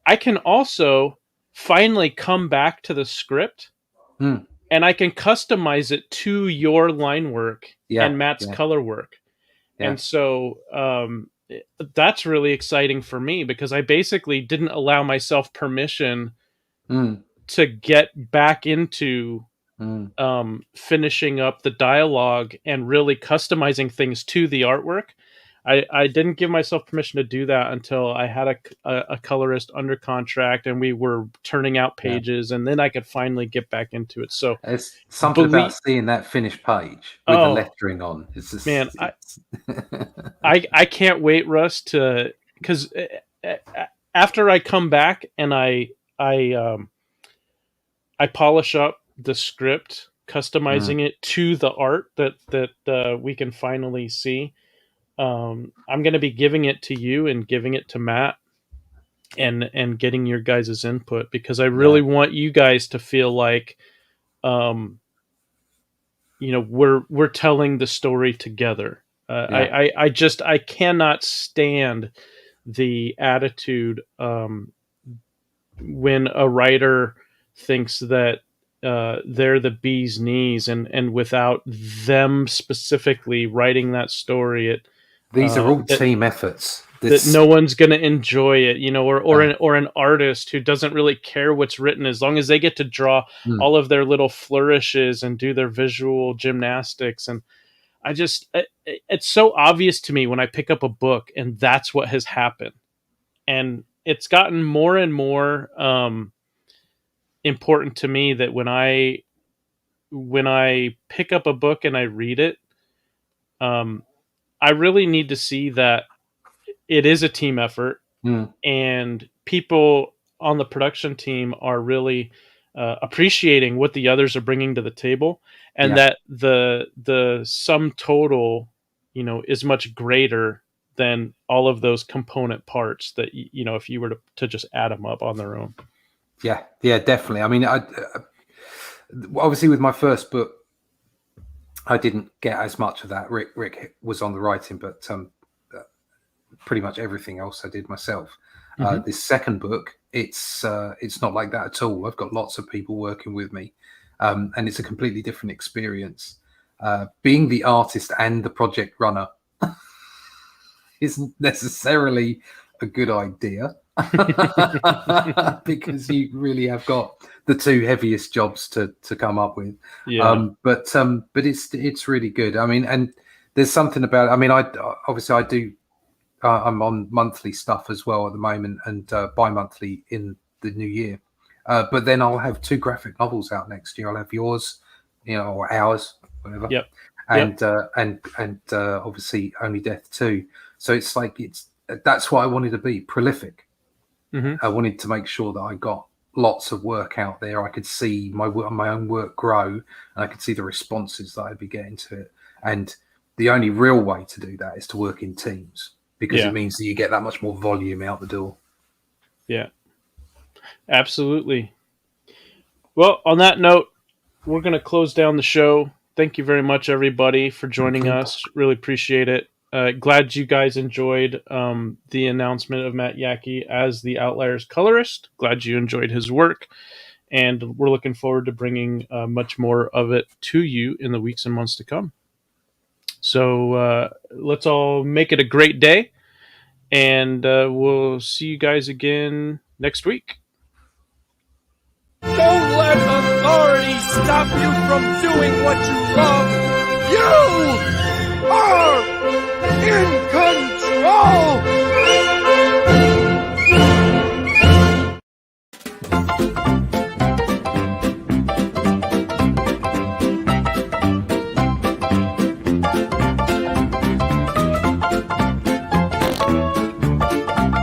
I can also finally come back to the script and I can customize it to your line work and Matt's color work. Yeah. And so that's really exciting for me, because I basically didn't allow myself permission to get back into finishing up the dialogue and really customizing things to the artwork. I didn't give myself permission to do that until I had a colorist under contract and we were turning out pages, and then I could finally get back into it. So it's something about seeing that finished page with the lettering on. It's just, man, I can't wait, Russ, because after I come back and I polish up the script, customizing it to the art that we can finally see. I'm going to be giving it to you and giving it to Matt and getting your guys' input, because I really want you guys to feel like, we're telling the story together. I cannot stand the attitude when a writer thinks that they're the bee's knees, and without them specifically writing that story, these are all team efforts. That no one's going to enjoy it, or an artist who doesn't really care what's written, as long as they get to draw all of their little flourishes and do their visual gymnastics. And it's so obvious to me when I pick up a book and that's what has happened. And it's gotten more and more important to me that when I pick up a book and I read it, I really need to see that it is a team effort, and people on the production team are really appreciating what the others are bringing to the table, and that the sum total, is much greater than all of those component parts that, if you were to just add them up on their own. Yeah, definitely. I mean, obviously with my first book, I didn't get as much of that. Rick was on the writing, but pretty much everything else I did myself. This second book, it's not like that at all. I've got lots of people working with me, and it's a completely different experience. Being the artist and the project runner isn't necessarily a good idea. Because you really have got the two heaviest jobs to come up with. But it's really good. I mean, and there's something about, I mean, I do, I'm on monthly stuff as well at the moment, and bi-monthly in the new year. But then I'll have 2 graphic novels out next year. I'll have yours, or ours, whatever. And obviously Only Death 2. So it's like, that's what I wanted to be, prolific. I wanted to make sure that I got lots of work out there. I could see my own work grow, and I could see the responses that I'd be getting to it. And the only real way to do that is to work in teams, because it means that you get that much more volume out the door. Yeah, absolutely. Well, on that note, we're going to close down the show. Thank you very much, everybody, for joining us. Really appreciate it. Glad you guys enjoyed the announcement of Matt Yackey as the Outliers colorist. Glad you enjoyed his work, and we're looking forward to bringing much more of it to you in the weeks and months to come. So let's all make it a great day, And we'll see you guys again next week. Don't let authority stop you from doing what you love.